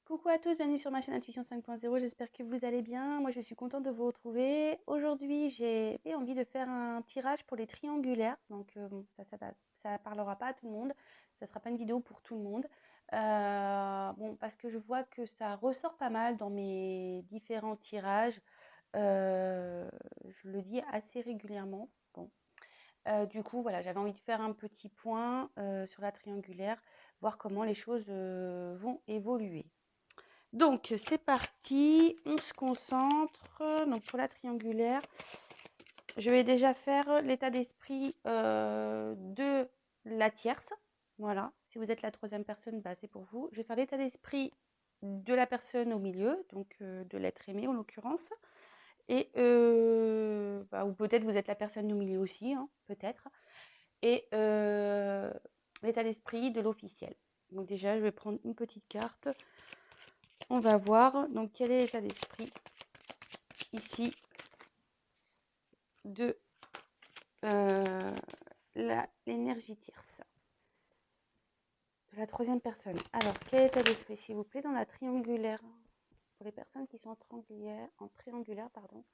Coucou à tous, bienvenue sur ma chaîne Intuition 5.0, j'espère que vous allez bien. Moi je suis contente de vous retrouver. Aujourd'hui j'ai envie de faire un tirage pour les triangulaires, donc bon, ça parlera pas à tout le monde, ça sera pas une vidéo pour tout le monde. Bon, parce que je vois que ça ressort pas mal dans mes différents tirages, je le dis assez régulièrement. Bon. Du coup, voilà, j'avais envie de faire un petit point sur la triangulaire, voir comment les choses vont évoluer. Donc, c'est parti, on se concentre. Donc, pour la triangulaire, je vais déjà faire l'état d'esprit de la tierce. Voilà, si vous êtes la troisième personne, bah, c'est pour vous. Je vais faire l'état d'esprit de la personne au milieu, donc de l'être aimé en l'occurrence. Et ou peut-être vous êtes la personne au milieu aussi, hein, peut-être. Et l'état d'esprit de l'officiel. Donc déjà, je vais prendre une petite carte. On va voir donc quel est l'état d'esprit ici de l'énergie tierce de la troisième personne. Alors, quel est l'état d'esprit, s'il vous plaît, dans la triangulaire, pour les personnes qui sont en triangulaire, pardon,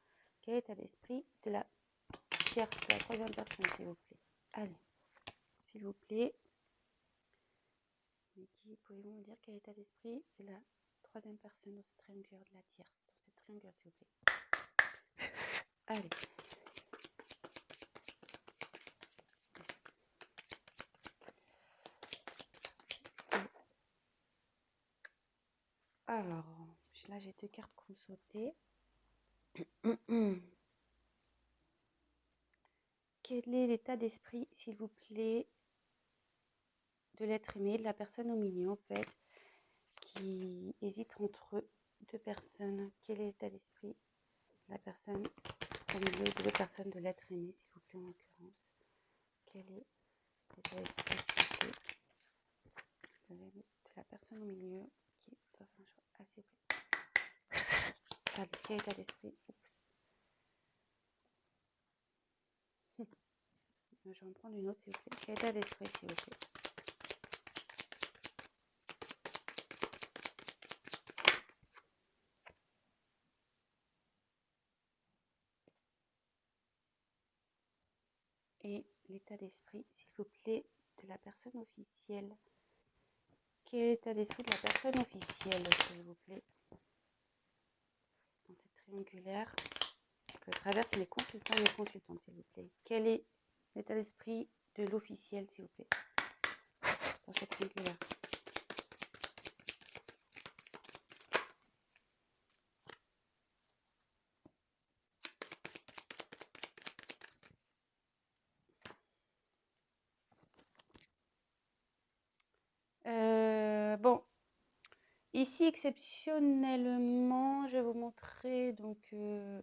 quel est l'état d'esprit de la tierce, de la troisième personne, s'il vous plaît. Allez, s'il vous plaît. Pouvez-vous me dire quel est l'état d'esprit de la troisième personne dans cette triangulaire de la tierce, dans cette triangulaire, s'il vous plaît. Allez. Alors, là j'ai deux cartes qui ont sauté. Quel est l'état d'esprit, s'il vous plaît, de l'être aimé, de la personne au milieu en fait, qui hésite entre deux personnes? Quel est l'état d'esprit de la personne au milieu, de deux personnes de l'être aimé, s'il vous plaît, en l'occurrence? Quel est l'état d'esprit, s'il vous plaît, de la personne au milieu qui doit faire un choix? Ah, s'il vous plaît. Allez, quel état d'esprit? Je vais en prendre une autre, s'il vous plaît. Quel état d'esprit, s'il vous plaît? Et l'état d'esprit, s'il vous plaît, de la personne officielle. Quel est l'état d'esprit de la personne officielle, s'il vous plaît, dans cette triangulaire que traversent les consultants et les consultantes, s'il vous plaît? Quel est l'état d'esprit de l'officiel, s'il vous plaît, dans cette triangulaire? Bon, ici exceptionnellement, je vais vous montrer donc.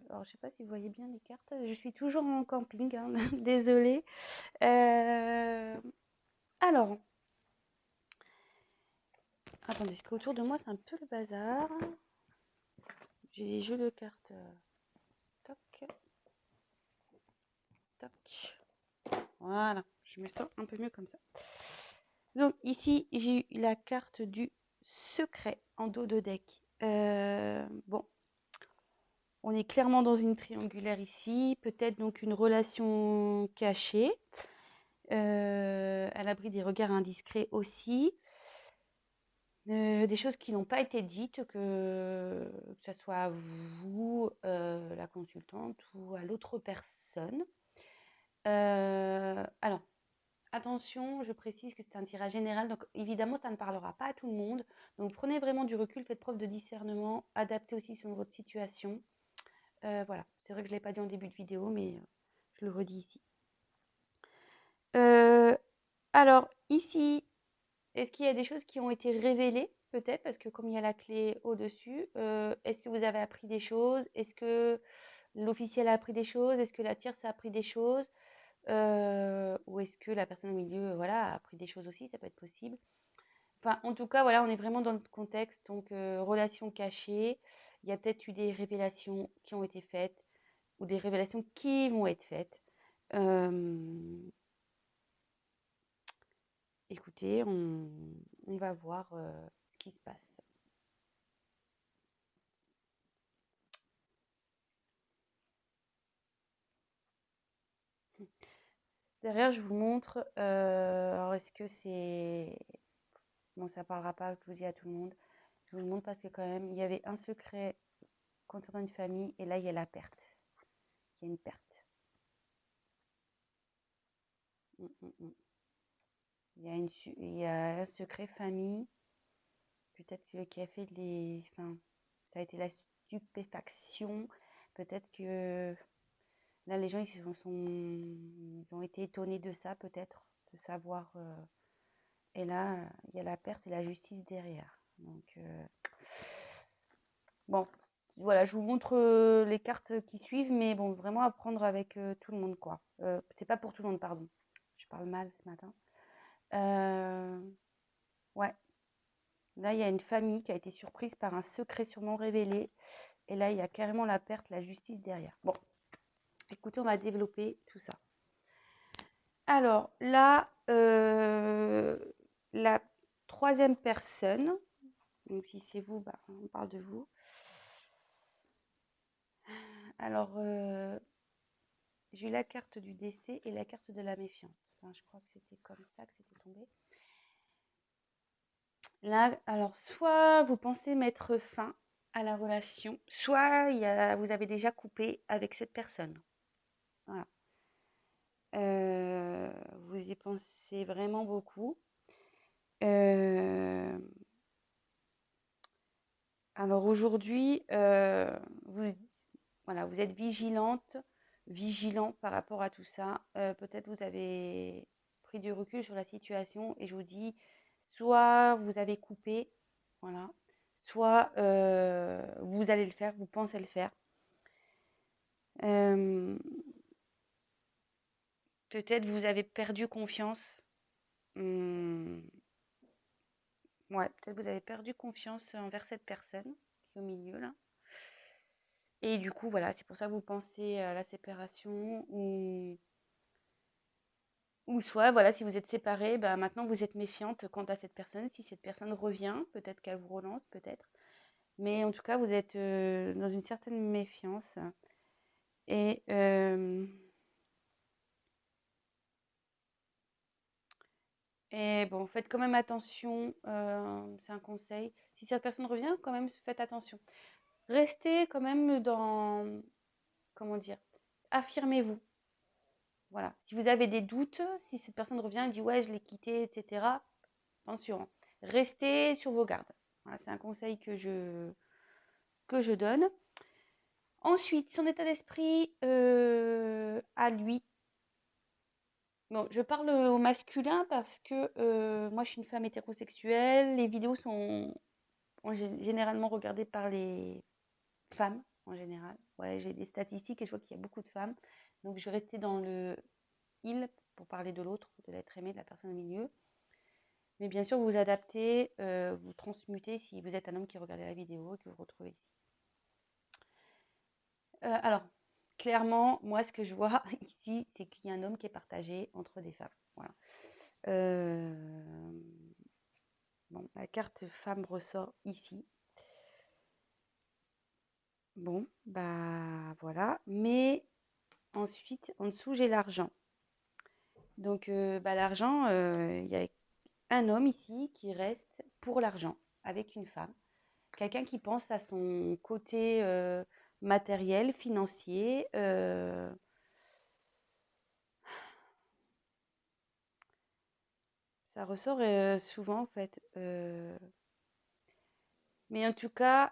Alors, je sais pas si vous voyez bien les cartes. Je suis toujours en camping, hein, désolée. Alors, attendez, parce qu'autour de moi c'est un peu le bazar. J'ai des jeux de cartes. Toc, toc. Voilà, je me sens un peu mieux comme ça. Donc ici, j'ai eu la carte du secret en dos de deck. Bon, on est clairement dans une triangulaire ici. Peut-être donc une relation cachée. À l'abri des regards indiscrets aussi. Des choses qui n'ont pas été dites, que ce soit à vous, la consultante, ou à l'autre personne. Alors, attention, je précise que c'est un tirage général, donc évidemment, ça ne parlera pas à tout le monde. Donc, prenez vraiment du recul, faites preuve de discernement, adaptez aussi sur votre situation. Voilà, c'est vrai que je ne l'ai pas dit en début de vidéo, mais je le redis ici. Alors, ici, est-ce qu'il y a des choses qui ont été révélées? Peut-être, parce que comme il y a la clé au-dessus, est-ce que vous avez appris des choses? Est-ce que l'officiel a appris des choses? Est-ce que la tierce a appris des choses? Ou est-ce que la personne au milieu, voilà, a appris des choses aussi? Ça peut être possible. Enfin, en tout cas, voilà, on est vraiment dans le contexte, donc relation cachée. Il y a peut-être eu des révélations qui ont été faites ou des révélations qui vont être faites. Écoutez, on va voir ce qui se passe. Derrière, je vous montre. Alors, est-ce que c'est... Bon, ça parlera pas, je vous dis à tout le monde. Je vous le montre parce que quand même, il y avait un secret concernant une famille et là, il y a la perte. Il y a une perte. Il y a un secret famille. Peut-être que qui a fait les... Enfin, ça a été la stupéfaction. Peut-être que là, les gens, ils ont été étonnés de ça, peut-être, de savoir. Et là, il y a la perte et la justice derrière. Donc, bon, voilà, je vous montre les cartes qui suivent, mais bon, vraiment à prendre avec tout le monde, quoi. C'est pas pour tout le monde, pardon. Je parle mal ce matin. Ouais, là, il y a une famille qui a été surprise par un secret sûrement révélé. Et là, il y a carrément la perte, la justice derrière. Bon, écoutez, on va développer tout ça. Alors là, la troisième personne, donc si c'est vous, bah, on parle de vous. Alors, j'ai eu la carte du décès et la carte de la méfiance. Enfin, je crois que c'était comme ça que c'était tombé. Là, alors, soit vous pensez mettre fin à la relation, soit vous avez déjà coupé avec cette personne. Voilà. Vous y pensez vraiment beaucoup. Alors aujourd'hui, voilà, vous êtes vigilant par rapport à tout ça. Peut-être vous avez pris du recul sur la situation et je vous dis, soit vous avez coupé, voilà, soit vous allez le faire, vous pensez le faire. Peut-être vous avez perdu confiance. Ouais, peut-être vous avez perdu confiance envers cette personne qui est au milieu là. Et du coup, voilà, c'est pour ça que vous pensez à la séparation ou soit, voilà, si vous êtes séparés, bah, maintenant vous êtes méfiante quant à cette personne. Si cette personne revient, peut-être qu'elle vous relance, peut-être. Mais en tout cas, vous êtes dans une certaine méfiance. Et bon, faites quand même attention, c'est un conseil. Si cette personne revient, quand même, faites attention. Restez quand même dans, comment dire, affirmez-vous. Voilà. Si vous avez des doutes, si cette personne revient et dit ouais, je l'ai quitté, etc., attention, hein. Restez sur vos gardes. Voilà, c'est un conseil que je donne. Ensuite, son état d'esprit à lui. Bon, je parle au masculin parce que moi, je suis une femme hétérosexuelle. Les vidéos sont généralement regardées par les femmes en général. Ouais, j'ai des statistiques et je vois qu'il y a beaucoup de femmes. Donc, je vais rester dans le il pour parler de l'autre, de l'être aimé, de la personne au milieu. Mais bien sûr, vous vous adaptez, vous transmutez si vous êtes un homme qui regardait la vidéo et que vous vous retrouvez ici. Alors, clairement, moi, ce que je vois ici, c'est qu'il y a un homme qui est partagé entre des femmes. Voilà. Bon, la carte femme ressort ici. Bon, bah voilà. Mais ensuite, en dessous, j'ai l'argent. Donc, bah, l'argent, il y a un homme ici qui reste pour l'argent avec une femme. Quelqu'un qui pense à son côté matériel, financier. Ça ressort souvent en fait. Mais en tout cas,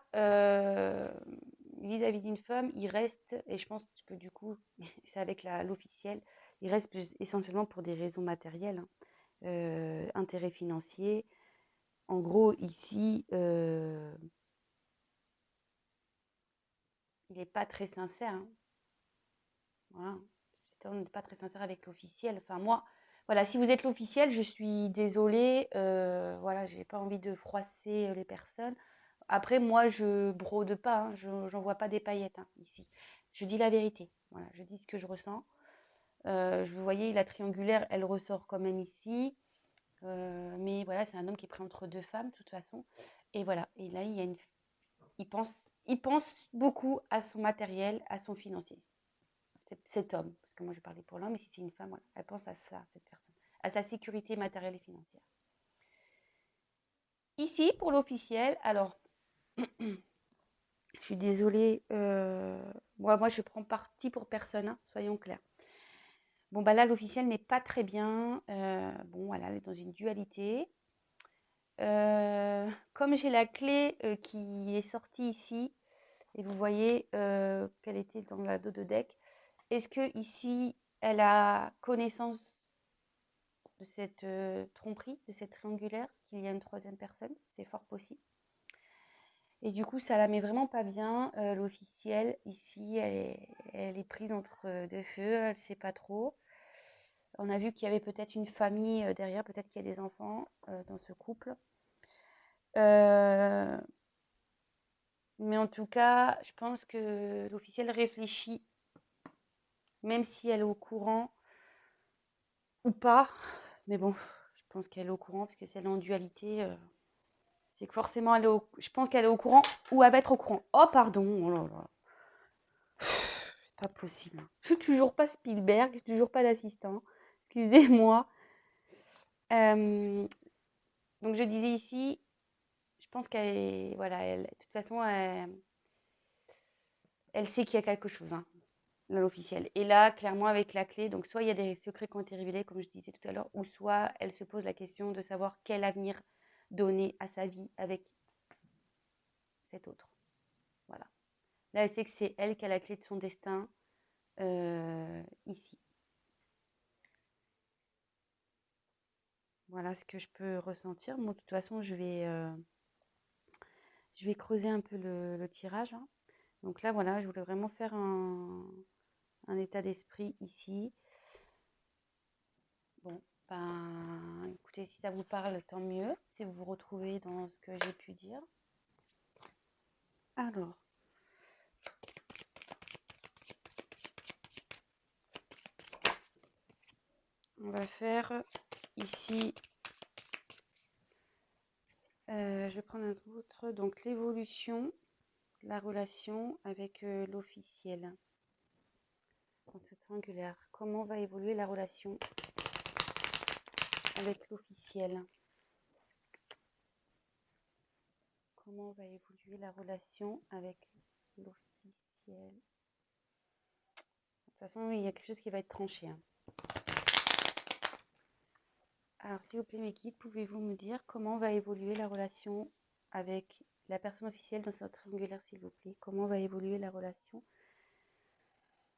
vis-à-vis d'une femme, il reste, et je pense que du coup, c'est avec l'officiel, il reste essentiellement pour des raisons matérielles, hein. Intérêt financier. En gros, ici, il n'est pas très sincère, hein. Voilà. Cet homme n'est pas très sincère avec l'officiel. Enfin, moi, voilà, si vous êtes l'officiel, je suis désolée. Voilà, j'ai pas envie de froisser les personnes. Après, moi, je brode pas, hein, je n'envoie pas des paillettes hein, ici. Je dis la vérité. Voilà, je dis ce que je ressens. Vous voyez, la triangulaire, elle ressort quand même ici. Mais voilà, c'est un homme qui est pris entre deux femmes, de toute façon. Et voilà. Et là, il pense beaucoup à son matériel, à son financier. Cet homme. Parce que moi je parlais pour l'homme, mais si c'est une femme, voilà, elle pense à ça, cette personne, à sa sécurité matérielle et financière. Ici, pour l'officiel, alors, je suis désolée, moi je prends parti pour personne, hein, soyons clairs. Bon, bah là, l'officiel n'est pas très bien. Bon, voilà, elle est dans une dualité. Comme j'ai la clé qui est sortie ici, et vous voyez qu'elle était dans la dos de deck, est-ce que ici, elle a connaissance de cette tromperie, de cette triangulaire, qu'il y a une troisième personne? C'est fort possible. Et du coup, ça la met vraiment pas bien. L'officielle, ici, elle est prise entre deux feux, elle ne sait pas trop. On a vu qu'il y avait peut-être une famille derrière, peut-être qu'il y a des enfants dans ce couple. Mais en tout cas, je pense que l'officiel réfléchit, même si elle est au courant ou pas. Mais bon, je pense qu'elle est au courant parce que si elle est en dualité, c'est que forcément, je pense qu'elle est au courant ou elle va être au courant. Oh, pardon, oh là là. C'est pas possible. Je suis toujours pas Spielberg, toujours pas d'assistant. Excusez-moi. Donc, je disais ici, je pense qu'elle est, voilà, de toute façon, elle sait qu'il y a quelque chose, hein, l'officiel. Et là, clairement, avec la clé, donc soit il y a des secrets qui ont été révélés, comme je disais tout à l'heure, ou soit elle se pose la question de savoir quel avenir donner à sa vie avec cet autre. Voilà. Là, elle sait que c'est elle qui a la clé de son destin ici. Voilà ce que je peux ressentir. Bon, de toute façon, je vais creuser un peu le tirage, hein. Donc là, voilà, je voulais vraiment faire un état d'esprit ici. Bon, ben, écoutez, si ça vous parle, tant mieux. Si vous vous retrouvez dans ce que j'ai pu dire. Alors, on va faire ici, je vais prendre un autre, donc l'évolution, la relation avec l'officiel dans cette triangulaire. Comment va évoluer la relation avec l'officiel? Comment va évoluer la relation avec l'officiel? De toute façon, il y a quelque chose qui va être tranché, hein. Alors, s'il vous plaît, mes guides, pouvez-vous me dire comment va évoluer la relation avec la personne officielle dans cette triangulaire, s'il vous plaît? Comment va évoluer la relation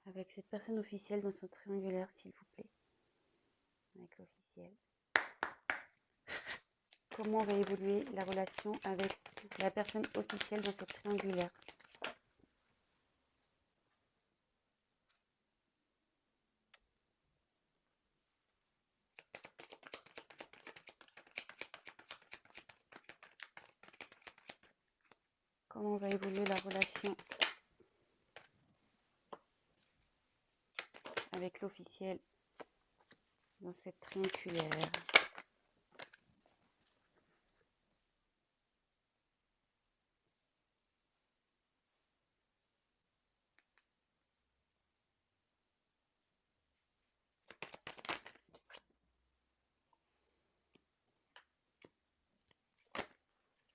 avec cette personne officielle dans cette triangulaire, s'il vous plaît? Avec l'officiel. Comment va évoluer la relation avec la personne officielle dans cette triangulaire? Comment va évoluer la relation avec l'officiel dans cette triangulaire?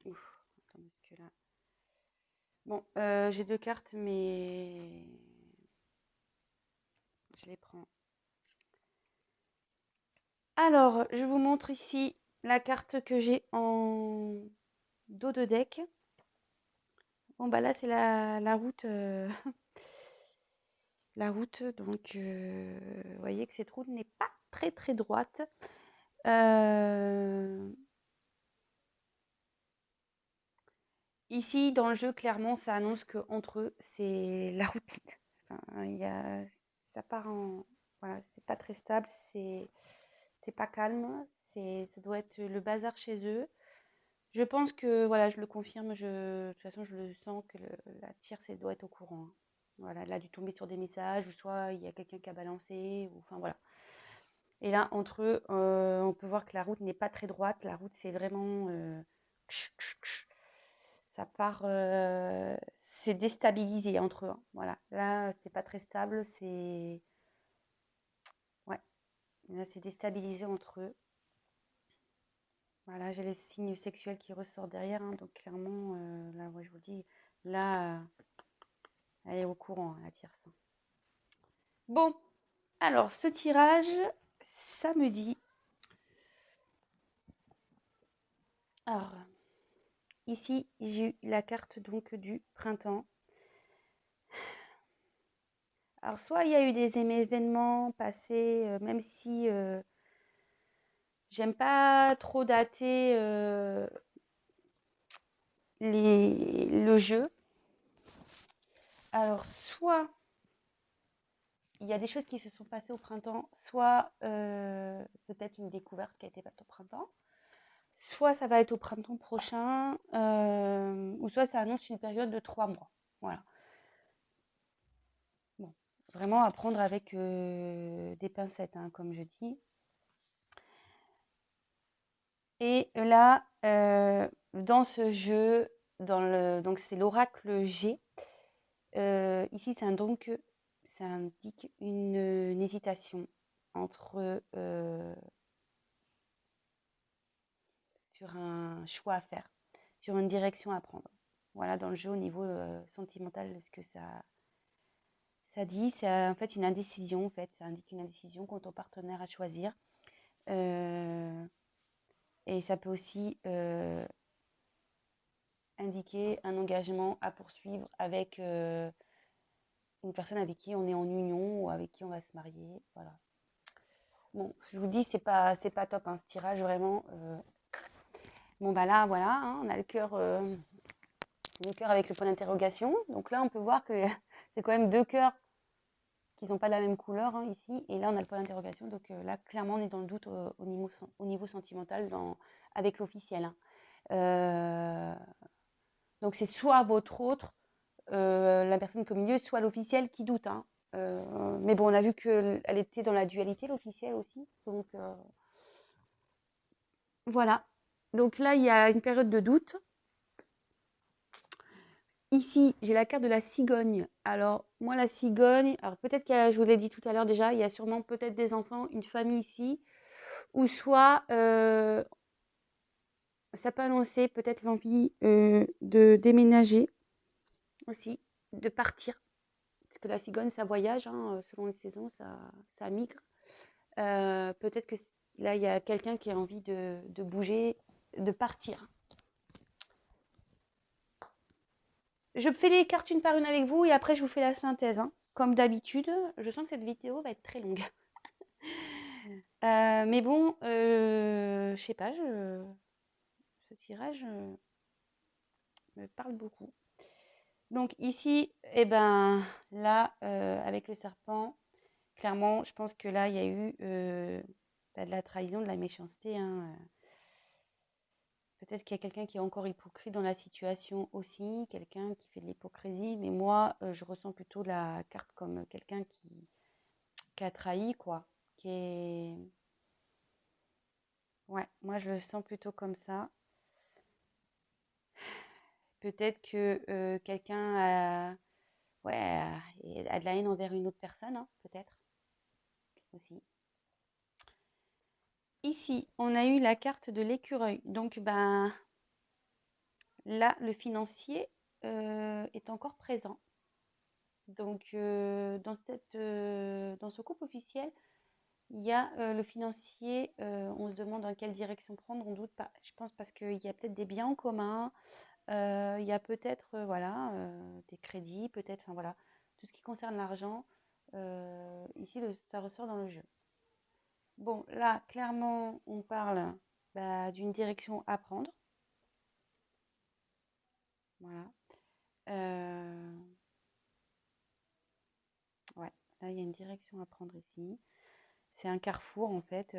Ouf, attends, parce que là... Bon, j'ai deux cartes, mais je les prends. Alors, je vous montre ici la carte que j'ai en dos de deck. Bon, bah là, c'est la route. La route, donc, vous voyez que cette route n'est pas très, très droite. Ici, dans le jeu, clairement, ça annonce qu'entre eux, c'est la route. Enfin, ça part en... Voilà, c'est pas très stable, c'est pas calme, ça doit être le bazar chez eux. Je pense que, voilà, je le confirme, de toute façon, je le sens que la tierce, elle doit être au courant, hein. Voilà, elle a dû tomber sur des messages, ou soit il y a quelqu'un qui a balancé, ou enfin voilà. Et là, entre eux, on peut voir que la route n'est pas très droite. La route, c'est vraiment... ça part... c'est déstabilisé entre eux, hein. Voilà, là, c'est pas très stable, c'est... Là, c'est déstabilisé entre eux. Voilà, j'ai les signes sexuels qui ressortent derrière, hein, donc clairement, là, moi, je vous dis, là, elle est au courant, hein, la tierce. Bon, alors, ce tirage, ça me dit... Alors, ici, j'ai eu la carte donc du printemps. Alors, soit il y a eu des événements passés, même si j'aime pas trop dater le jeu. Alors, soit il y a des choses qui se sont passées au printemps, soit peut-être une découverte qui a été faite au printemps, soit ça va être au printemps prochain, ou soit ça annonce une période de 3 mois. Voilà. Bon, vraiment à prendre avec des pincettes, hein, comme je dis. Et là, dans ce jeu, donc c'est l'oracle G. Ici, ça indique une hésitation entre sur un choix à faire, sur une direction à prendre. Voilà, dans le jeu, au niveau sentimental, ce que ça dit, c'est en fait une indécision. En fait, ça indique une indécision quant au partenaire à choisir. Et ça peut aussi indiquer un engagement à poursuivre avec une personne avec qui on est en union ou avec qui on va se marier. Voilà. Bon, je vous dis, c'est pas top, hein, ce tirage, vraiment. Bon, bah là, voilà, hein, on a le cœur avec le point d'interrogation. Donc là, on peut voir que c'est quand même 2 cœurs qui sont pas de la même couleur, hein, ici. Et là, on a le point d'interrogation. Donc là, clairement, on est dans le doute au niveau sentimental avec l'officiel, hein. Donc c'est soit votre autre, la personne au milieu, soit l'officiel qui doute, hein. Mais bon, on a vu qu'elle était dans la dualité, l'officiel aussi. Donc voilà. Donc là, il y a une période de doute. Ici, j'ai la carte de la cigogne. Alors, moi, la cigogne, alors peut-être je vous l'ai dit tout à l'heure déjà, il y a sûrement peut-être des enfants, une famille ici, ou soit ça peut annoncer peut-être l'envie de déménager aussi, de partir. Parce que la cigogne, ça voyage, hein, selon les saisons, ça migre. Peut-être que là, il y a quelqu'un qui a envie de bouger, de partir. Je fais les cartes une par une avec vous et après, je vous fais la synthèse, hein. Comme d'habitude, je sens que cette vidéo va être très longue. Mais bon, je sais pas, ce tirage me parle beaucoup. Donc ici, eh ben, là, avec le serpent, clairement, je pense que là, il y a eu de la trahison, de la méchanceté, hein. Peut-être qu'il y a quelqu'un qui est encore hypocrite dans la situation aussi, quelqu'un qui fait de l'hypocrisie, mais moi, je ressens plutôt la carte comme quelqu'un qui a trahi, quoi. Qui est... Ouais, moi, je le sens plutôt comme ça. Peut-être que quelqu'un ouais, a de la haine envers une autre personne, hein, peut-être aussi. Ici, on a eu la carte de l'écureuil. Donc, ben, là, le financier est encore présent. Donc, dans ce couple officiel, il y a le financier. On se demande dans quelle direction prendre. On doute pas. Je pense parce qu'il y a peut-être des biens en commun. Il y a peut-être voilà, des crédits, peut-être, enfin voilà, tout ce qui concerne l'argent. Ici, ça ressort dans le jeu. Bon, là, clairement, on parle d'une direction à prendre. Voilà. Ouais, là, il y a une direction à prendre ici. C'est un carrefour, en fait.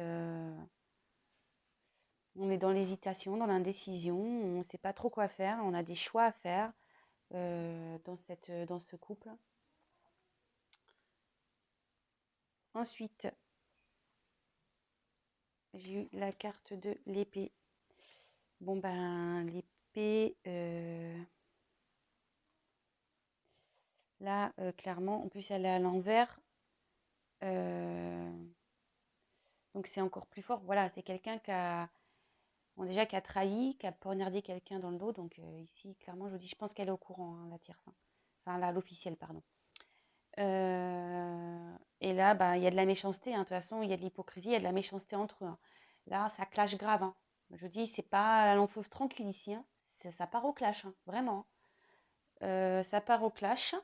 On est dans l'hésitation, dans l'indécision. On ne sait pas trop quoi faire. On a des choix à faire dans ce couple. Ensuite, j'ai eu la carte de l'épée. Bon, ben, l'épée, là, clairement, en plus, elle est à l'envers. Donc c'est encore plus fort. Voilà, c'est quelqu'un bon, déjà qui a trahi, qui a poignardé quelqu'un dans le dos. Donc ici, clairement, je vous dis, je pense qu'elle est au courant, hein, la tierce. Hein. Enfin, l'officielle, pardon. Et là, bah, il y a de la méchanceté. Hein. De toute façon, il y a de l'hypocrisie, il y a de la méchanceté entre eux. Hein. Là, ça clash grave. Hein. Je dis, c'est pas un long feu tranquille ici. Hein. Ça part au clash, hein, vraiment. Ça part au clash.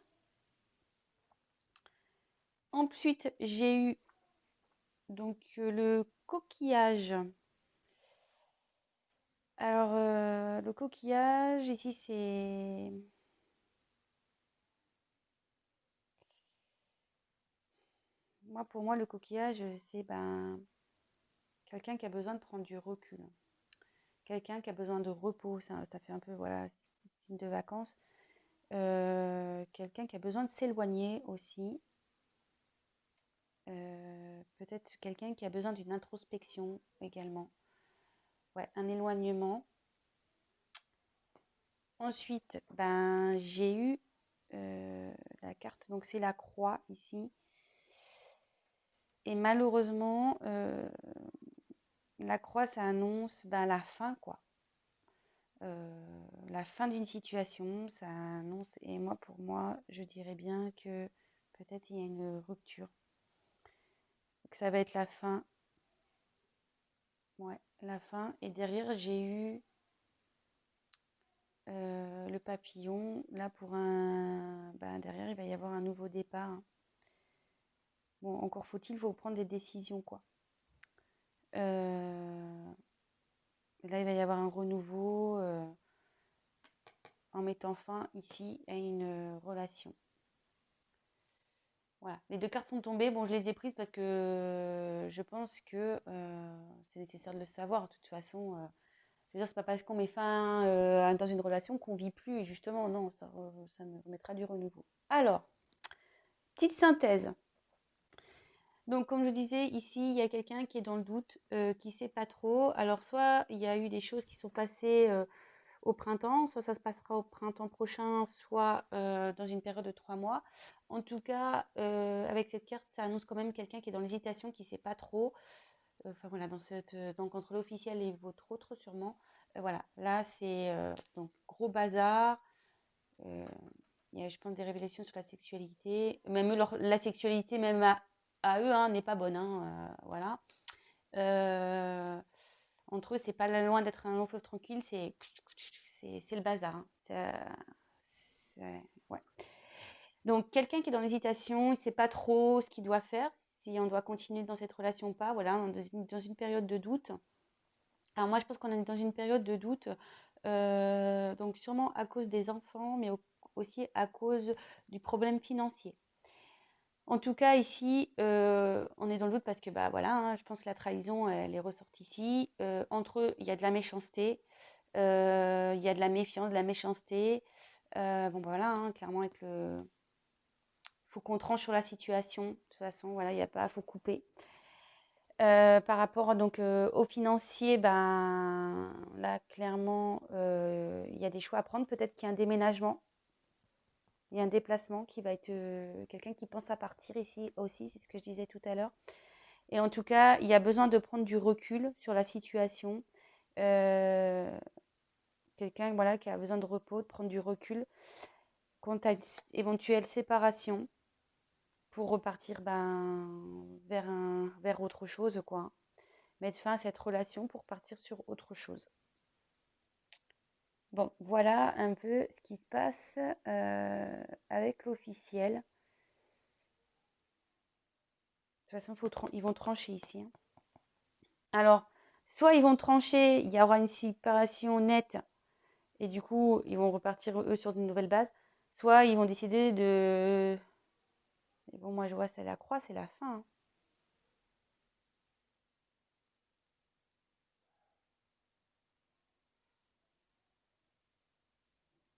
Ensuite, j'ai eu donc le coquillage. Alors, le coquillage, ici, c'est... Pour moi, le coquillage, c'est quelqu'un qui a besoin de prendre du recul. Quelqu'un qui a besoin de repos. Ça fait un peu, voilà, signe de vacances. Quelqu'un qui a besoin de s'éloigner aussi. Peut-être quelqu'un qui a besoin d'une introspection également. Ouais, un éloignement. Ensuite, j'ai eu la carte, donc c'est la croix ici. Et malheureusement, la croix, ça annonce la fin, quoi. La fin d'une situation, ça annonce. Et moi, pour moi, je dirais bien que peut-être il y a une rupture. Que ça va être la fin. Ouais, la fin. Et derrière, j'ai eu le papillon. Là, derrière, il va y avoir un nouveau départ. Hein. Bon, encore faut-il prendre des décisions, quoi. Là, il va y avoir un renouveau en mettant fin ici à une relation. Voilà, les deux cartes sont tombées. Bon, je les ai prises parce que je pense que c'est nécessaire de le savoir. De toute façon, je veux dire, c'est pas parce qu'on met fin dans une relation qu'on vit plus. Et justement, non, ça me remettra du renouveau. Alors, petite synthèse. Donc, comme je disais, ici, il y a quelqu'un qui est dans le doute, qui ne sait pas trop. Alors, soit il y a eu des choses qui sont passées au printemps, soit ça se passera au printemps prochain, soit dans une période de 3 mois. En tout cas, avec cette carte, ça annonce quand même quelqu'un qui est dans l'hésitation, qui ne sait pas trop. Enfin voilà, donc entre l'officiel et votre autre sûrement. Voilà, là c'est donc gros bazar. Il y a, je pense, des révélations sur la sexualité. Même la sexualité, même à eux, hein, n'est pas bonne. Hein, voilà. Entre eux, c'est pas loin d'être un long fleuve tranquille, c'est le bazar. Hein. Ouais. Donc, quelqu'un qui est dans l'hésitation, il ne sait pas trop ce qu'il doit faire, si on doit continuer dans cette relation ou pas. Voilà, on est dans une période de doute. Alors, moi, je pense qu'on est dans une période de doute, donc sûrement à cause des enfants, mais aussi à cause du problème financier. En tout cas, ici, on est dans le doute parce que, voilà, hein, je pense que la trahison, elle est ressortie ici. Entre eux, il y a de la méchanceté, il y a de la méfiance, de la méchanceté. Voilà, hein, clairement, faut qu'on tranche sur la situation. De toute façon, voilà, il n'y a pas, faut couper. Par rapport donc aux financiers, là, clairement, il y a des choix à prendre. Peut-être qu'il y a un déménagement. Il y a un déplacement qui va être quelqu'un qui pense à partir ici aussi, c'est ce que je disais tout à l'heure. Et en tout cas, il y a besoin de prendre du recul sur la situation. Quelqu'un voilà, qui a besoin de repos, de prendre du recul quant à une éventuelle séparation pour repartir vers autre chose, quoi. Mettre fin à cette relation pour partir sur autre chose. Bon, voilà un peu ce qui se passe avec l'officiel. De toute façon, ils vont trancher ici. Hein. Alors, soit ils vont trancher, il y aura une séparation nette, et du coup, ils vont repartir, eux, sur de nouvelles bases. Soit ils vont décider de... Et bon, moi, je vois, c'est la croix, c'est la fin. Hein.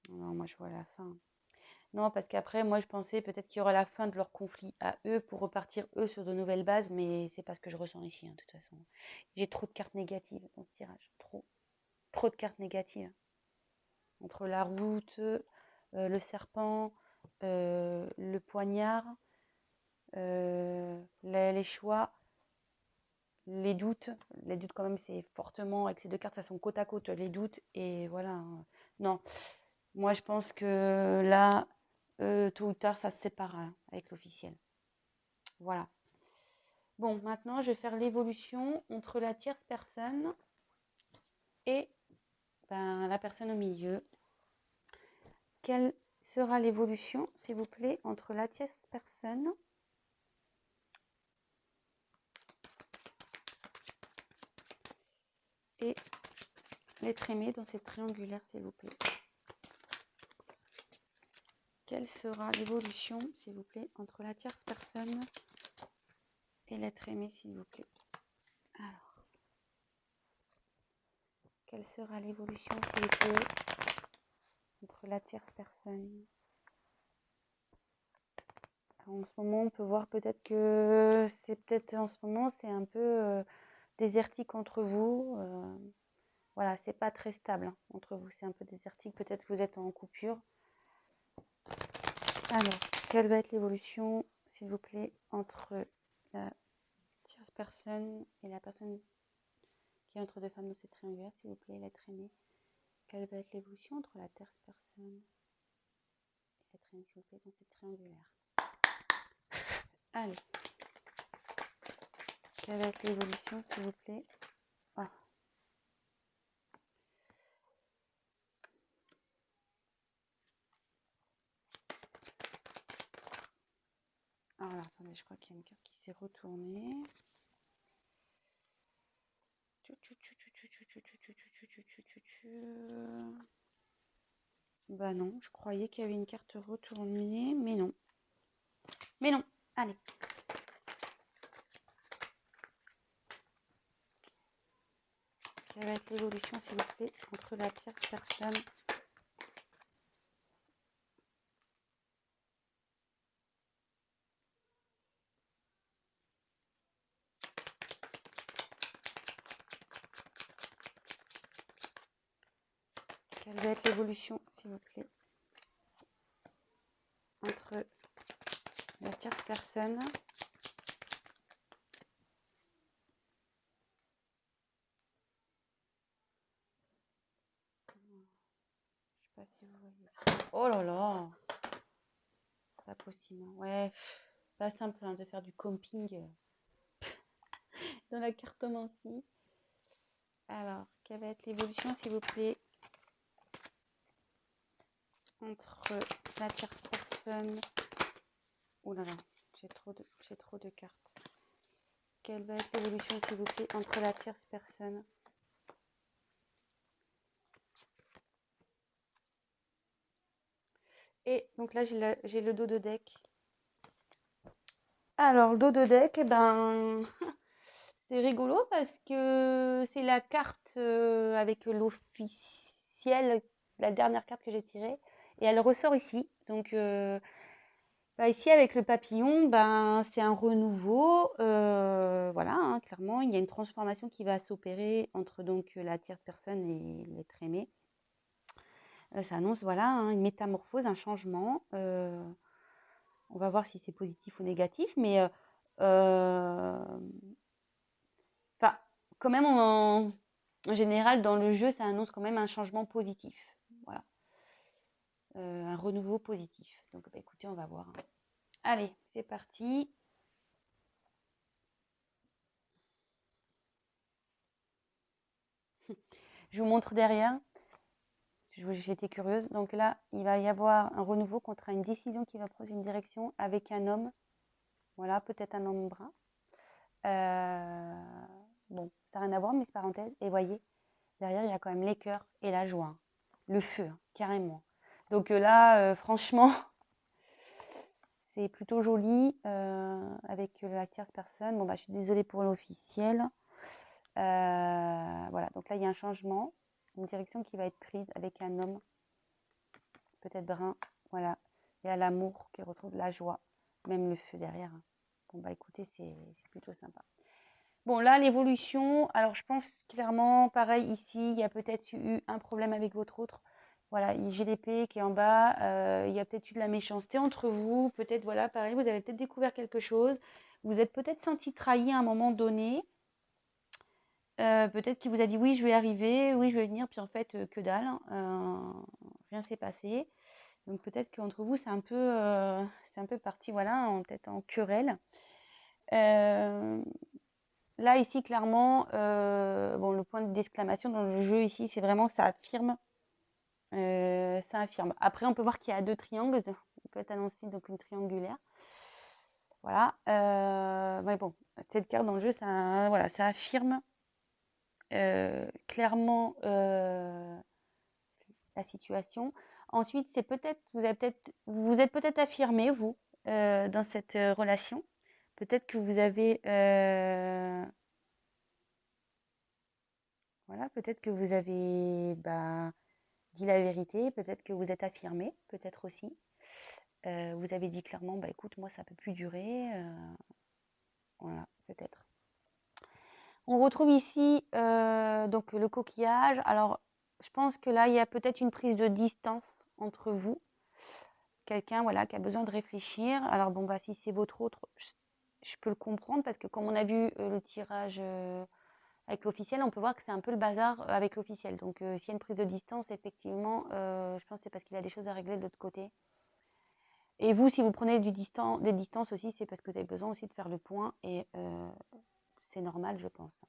Non, moi, je vois la fin. Non, parce qu'après, moi, je pensais peut-être qu'il y aura la fin de leur conflit à eux pour repartir, eux, sur de nouvelles bases, mais c'est pas ce que je ressens ici, hein, de toute façon. J'ai trop de cartes négatives dans ce tirage. Trop. Trop de cartes négatives. Entre la route, le serpent, le poignard, les choix. les doutes quand même, c'est fortement, avec ces deux cartes, ça sont côte à côte, les doutes, et voilà. Non, moi je pense que là, tôt ou tard, ça se sépare avec l'officiel. Voilà. Bon, maintenant, je vais faire l'évolution entre la tierce personne et la personne au milieu. Quelle sera l'évolution, s'il vous plaît, entre la tierce personne et l'être aimé dans cette triangulaire, s'il vous plaît? Quelle sera l'évolution, s'il vous plaît, entre la tierce personne et l'être aimé, s'il vous plaît? Alors, quelle sera l'évolution, s'il vous plaît, entre la tierce personne? Alors, en ce moment, on peut voir peut-être que en ce moment, c'est un peu désertique entre vous. Voilà, c'est pas très stable entre vous, c'est un peu désertique. Peut-être que vous êtes en coupure. Alors, quelle va être l'évolution, s'il vous plaît, entre la tierce personne et la personne qui est entre deux femmes dans cette triangulaire, s'il vous plaît, l'être aimé? Quelle va être l'évolution entre la tierce personne et l'être aimé, s'il vous plaît, dans cette triangulaire? Allez. Quelle va être l'évolution, s'il vous plaît? Ah. Alors, attendez, je crois qu'il y a une carte qui s'est retournée. Bah non, je croyais qu'il y avait une carte retournée, mais non. Mais non, allez. Quelle va être l'évolution, s'il vous plaît, entre la tierce personne Quelle va être l'évolution, s'il vous plaît, entre la tierce personne Je sais pas si vous voyez. Oh là là, pas possible. Ouais, pas simple de faire du camping dans la cartomancie. Alors, quelle va être l'évolution, s'il vous plaît, entre la tierce personne... Oh là là, j'ai trop de cartes. Quelle va être l'évolution, s'il vous plaît, entre la tierce personne et donc là, j'ai le dos de deck. Alors, le dos de deck, c'est rigolo parce que c'est la carte avec l'officiel, la dernière carte que j'ai tirée, et elle ressort ici. Donc, ici, avec le papillon, c'est un renouveau. Voilà, clairement, il y a une transformation qui va s'opérer entre donc la tierce personne et l'être aimé. Ça annonce voilà, une métamorphose, un changement. On va voir si c'est positif ou négatif, mais quand même, en général, dans le jeu, ça annonce quand même un changement positif. Voilà. Un renouveau positif. Donc, écoutez, on va voir. Allez, c'est parti. Je vous montre derrière. J'étais curieuse. Donc là, il va y avoir un renouveau contre une décision qui va prendre une direction avec un homme. Voilà, peut-être un homme brun. Bon, ça n'a rien à voir, mais c'est parenthèse. Et voyez, derrière, il y a quand même les cœurs et la joie. Le feu, carrément. Donc là, franchement, c'est plutôt joli avec la tierce personne. Bon, je suis désolée pour l'officiel. Voilà, donc là, il y a un changement, une direction qui va être prise avec un homme, peut-être brun. Voilà, il y a l'amour qui retrouve la joie, même le feu derrière. Bon, écoutez, c'est plutôt sympa. Bon, là, l'évolution, alors je pense clairement, pareil, ici, il y a peut-être eu un problème avec votre autre. Voilà, j'ai l'épée qui est en bas, il y a peut-être eu de la méchanceté entre vous, peut-être, voilà, pareil, vous avez peut-être découvert quelque chose, vous êtes peut-être senti trahi à un moment donné, Peut-être qu'il vous a dit: «Oui, je vais arriver, oui, je vais venir», puis en fait, que dalle, rien s'est passé. Donc peut-être qu'entre vous, c'est un peu parti, voilà, peut-être en querelle. Là, ici, clairement, bon, le point d'exclamation dans le jeu ici, c'est vraiment ça affirme. Ça affirme. Après, on peut voir qu'il y a 2 triangles. On peut être annoncé donc une triangulaire. Voilà. Mais bon, cette carte dans le jeu, ça, voilà, ça affirme clairement la situation. Ensuite, c'est peut-être, vous êtes peut-être affirmé, vous, dans cette relation. Peut-être que vous avez, voilà, peut-être que vous avez bah, dit la vérité, peut-être que vous êtes affirmé, peut-être aussi. Vous avez dit clairement, bah écoute, moi ça peut plus durer, voilà, peut-être. On retrouve ici donc le coquillage. Alors, je pense que là, il y a peut-être une prise de distance entre vous. Quelqu'un, voilà, qui a besoin de réfléchir. Alors bon, bah si c'est votre autre, je peux le comprendre parce que comme on a vu le tirage avec l'officiel, on peut voir que c'est un peu le bazar avec l'officiel. Donc s'il y a une prise de distance, effectivement, je pense que c'est parce qu'il a des choses à régler de l'autre côté. Et vous, si vous prenez des distances aussi, c'est parce que vous avez besoin aussi de faire le point et c'est normal, je pense.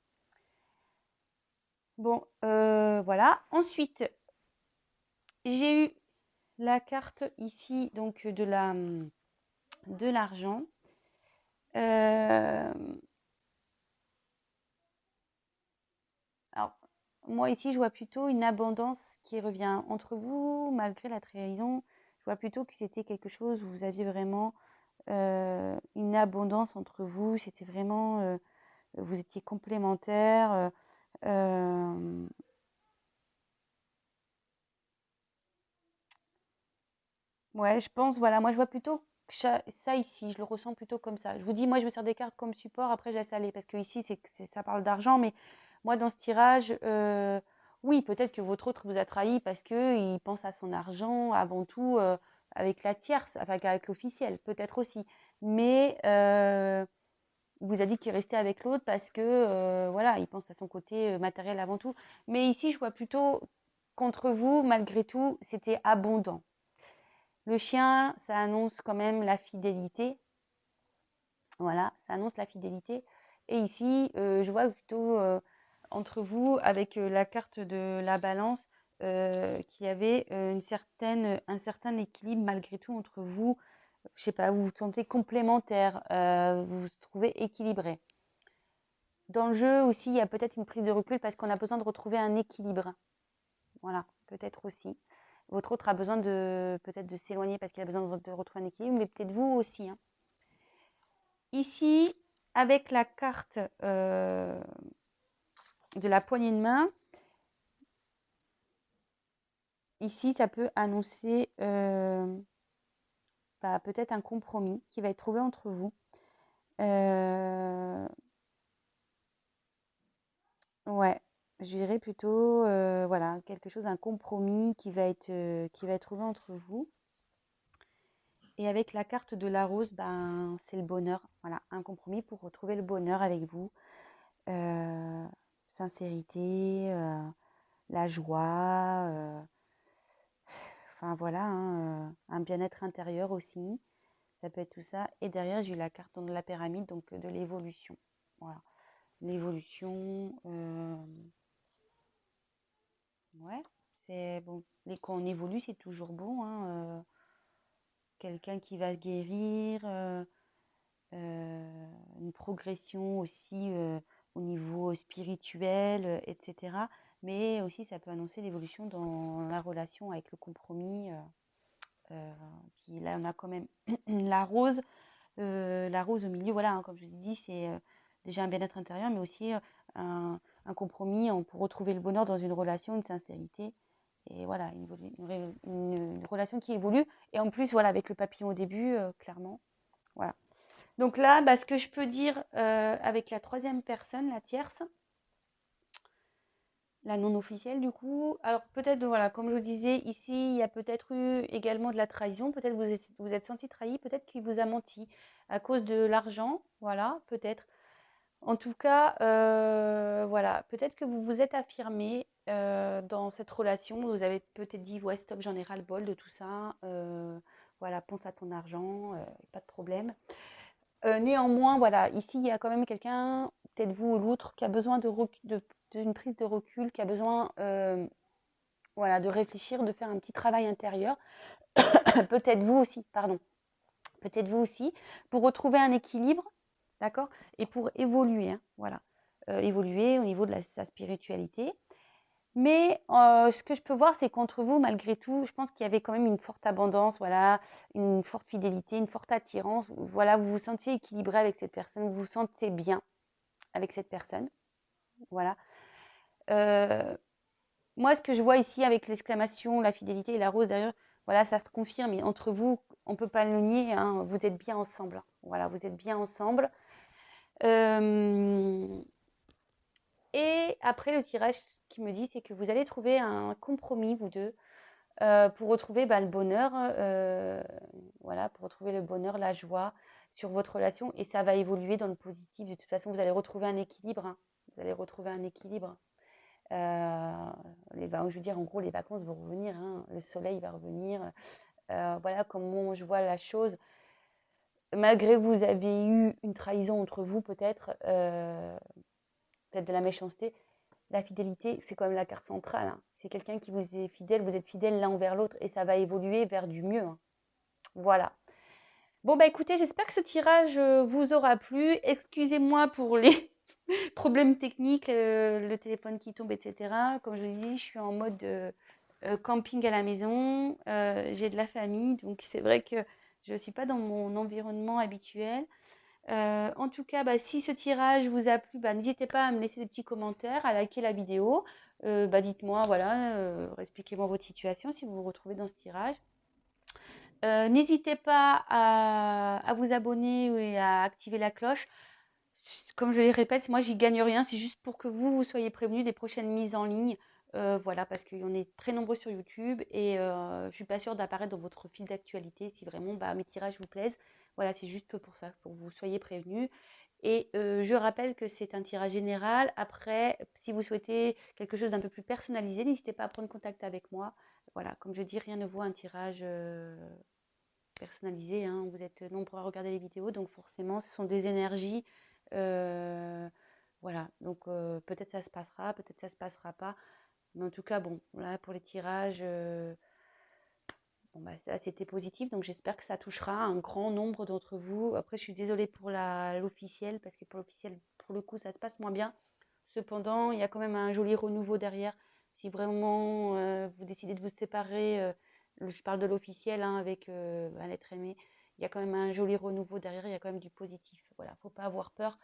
Bon, voilà. Ensuite, j'ai eu la carte ici, donc de l'argent. Alors, moi ici, je vois plutôt une abondance qui revient entre vous, malgré la trahison. Je vois plutôt que c'était quelque chose où vous aviez vraiment une abondance entre vous. C'était vraiment, vous étiez complémentaires. Ouais, je pense, voilà, moi je vois plutôt ça ici, je le ressens plutôt comme ça. Je vous dis, moi je me sers des cartes comme support, après je laisse aller, parce que ici ça parle d'argent, mais moi dans ce tirage, oui, peut-être que votre autre vous a trahi parce qu'il pense à son argent avant tout avec la tierce, enfin avec l'officiel, peut-être aussi. Mais il vous a dit qu'il restait avec l'autre parce que voilà, il pense à son côté matériel avant tout. Mais ici, je vois plutôt contre vous, malgré tout, c'était abondant. Le chien, ça annonce quand même la fidélité. Voilà, ça annonce la fidélité. Et ici, je vois plutôt entre vous, avec la carte de la balance, qu'il y avait un certain équilibre malgré tout entre vous. Je sais pas, vous vous sentez complémentaire, vous vous trouvez équilibré. Dans le jeu aussi, il y a peut-être une prise de recul parce qu'on a besoin de retrouver un équilibre. Voilà, peut-être aussi. Votre autre a besoin peut-être de s'éloigner parce qu'il a besoin de retrouver un équilibre, mais peut-être vous aussi, hein. Ici, avec la carte de la poignée de main, ici, ça peut annoncer peut-être un compromis qui va être trouvé entre vous. Ouais, je dirais plutôt voilà, quelque chose, un compromis qui va être trouvé entre vous. Et avec la carte de la rose, ben, c'est le bonheur. Voilà, un compromis pour retrouver le bonheur avec vous. Sincérité, la joie, enfin voilà, hein, un bien-être intérieur aussi. Ça peut être tout ça. Et derrière, j'ai eu la carte de la pyramide, donc de l'évolution. Voilà, l'évolution. Ouais, c'est bon. Quand on évolue, c'est toujours bon, hein, quelqu'un qui va guérir. Une progression aussi au niveau spirituel, etc. Mais aussi, ça peut annoncer l'évolution dans la relation avec le compromis. Puis là, on a quand même la rose, la rose au milieu. Voilà, hein, comme je vous ai dit, c'est déjà un bien-être intérieur, mais aussi un compromis pour retrouver le bonheur dans une relation, une sincérité. Et voilà, une relation qui évolue. Et en plus, voilà, avec le papillon au début, clairement. Voilà. Donc là, ce que je peux dire avec la troisième personne, la tierce, la non officielle du coup, alors peut-être, voilà, comme je vous disais, ici, il y a peut-être eu également de la trahison, peut-être vous êtes senti trahi, peut-être qu'il vous a menti à cause de l'argent, voilà, peut-être. En tout cas, voilà, peut-être que vous vous êtes affirmé dans cette relation. Vous avez peut-être dit, ouais, stop, j'en ai ras-le-bol de tout ça. Voilà, pense à ton argent, pas de problème. Néanmoins, voilà, ici, il y a quand même quelqu'un, peut-être vous ou l'autre, qui a besoin d'une prise de recul, qui a besoin voilà, de réfléchir, de faire un petit travail intérieur. Peut-être vous aussi, pardon. Peut-être vous aussi, pour retrouver un équilibre, d'accord? Et pour évoluer, hein, voilà. Évoluer au niveau de sa spiritualité. Mais ce que je peux voir, c'est qu'entre vous, malgré tout, je pense qu'il y avait quand même une forte abondance, voilà, une forte fidélité, une forte attirance. Voilà, vous vous sentiez équilibré avec cette personne, vous vous sentez bien avec cette personne. Voilà. Euh, Moi, ce que je vois ici avec l'exclamation, la fidélité et la rose derrière, voilà, ça se confirme. Et entre vous, on ne peut pas le nier, hein, vous êtes bien ensemble. Voilà, vous êtes bien ensemble. Et après, le tirage, ce qui me dit, c'est que vous allez trouver un compromis, vous deux, pour retrouver le bonheur, voilà, pour retrouver le bonheur, la joie sur votre relation. Et ça va évoluer dans le positif. De toute façon, vous allez retrouver un équilibre. Hein. Vous allez retrouver un équilibre. Je veux dire, en gros, les vacances vont revenir, hein, le soleil va revenir. Voilà comment je vois la chose. Malgré que vous avez eu une trahison entre vous, peut-être de la méchanceté, la fidélité, c'est quand même la carte centrale. Hein. C'est quelqu'un qui vous est fidèle, vous êtes fidèles l'un envers l'autre et ça va évoluer vers du mieux. Hein. Voilà. Bon, bah écoutez, j'espère que ce tirage vous aura plu. Excusez-moi pour les problèmes techniques, le téléphone qui tombe, etc. Comme je vous dis, je suis en mode camping à la maison. J'ai de la famille, donc c'est vrai que je ne suis pas dans mon environnement habituel. En tout cas, si ce tirage vous a plu, n'hésitez pas à me laisser des petits commentaires, à liker la vidéo. Dites-moi, voilà, expliquez-moi votre situation si vous vous retrouvez dans ce tirage. N'hésitez pas à vous abonner et à activer la cloche. Comme je le répète, moi, j'y gagne rien. C'est juste pour que vous soyez prévenus des prochaines mises en ligne. Voilà, parce qu'on est très nombreux sur YouTube et je ne suis pas sûre d'apparaître dans votre fil d'actualité si vraiment mes tirages vous plaisent. Voilà, c'est juste pour ça, pour que vous soyez prévenus. Et je rappelle que c'est un tirage général. Après, si vous souhaitez quelque chose d'un peu plus personnalisé, n'hésitez pas à prendre contact avec moi. Voilà, comme je dis, rien ne vaut un tirage personnalisé. Hein. Vous êtes nombreux à regarder les vidéos, donc forcément, ce sont des énergies. Voilà, donc peut-être ça se passera, peut-être ça se passera pas. Mais en tout cas, bon, là, pour les tirages, ça, c'était positif, donc j'espère que ça touchera un grand nombre d'entre vous. Après, je suis désolée pour l'officiel, parce que pour l'officiel, pour le coup, ça se passe moins bien. Cependant, il y a quand même un joli renouveau derrière. Si vraiment vous décidez de vous séparer, je parle de l'officiel hein, avec un être aimé, il y a quand même un joli renouveau derrière, il y a quand même du positif. Voilà, faut pas avoir peur.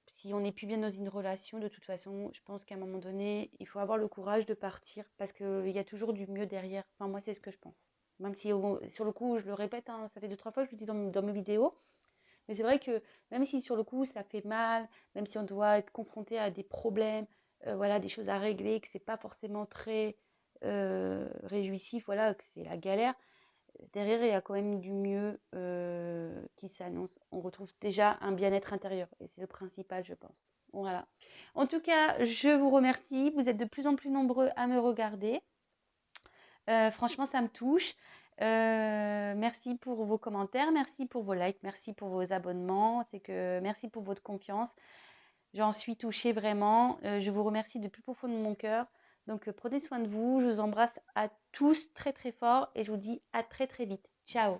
Si on n'est plus bien dans une relation, de toute façon, je pense qu'à un moment donné, il faut avoir le courage de partir parce qu'il y a toujours du mieux derrière. Enfin, moi, c'est ce que je pense. Même si, sur le coup, je le répète, hein, ça fait 2-3 fois que je le dis dans mes vidéos, mais c'est vrai que même si sur le coup, ça fait mal, même si on doit être confronté à des problèmes, voilà, des choses à régler, que c'est pas forcément très réjouissif, voilà, que c'est la galère, derrière, il y a quand même du mieux qui s'annonce. On retrouve déjà un bien-être intérieur et c'est le principal, je pense. Voilà. En tout cas, je vous remercie. Vous êtes de plus en plus nombreux à me regarder. Franchement, ça me touche. Merci pour vos commentaires, merci pour vos likes, merci pour vos abonnements. Merci pour votre confiance. J'en suis touchée vraiment. Je vous remercie du plus profond de mon cœur. Donc, prenez soin de vous. Je vous embrasse à tous très très fort et je vous dis à très très vite. Ciao.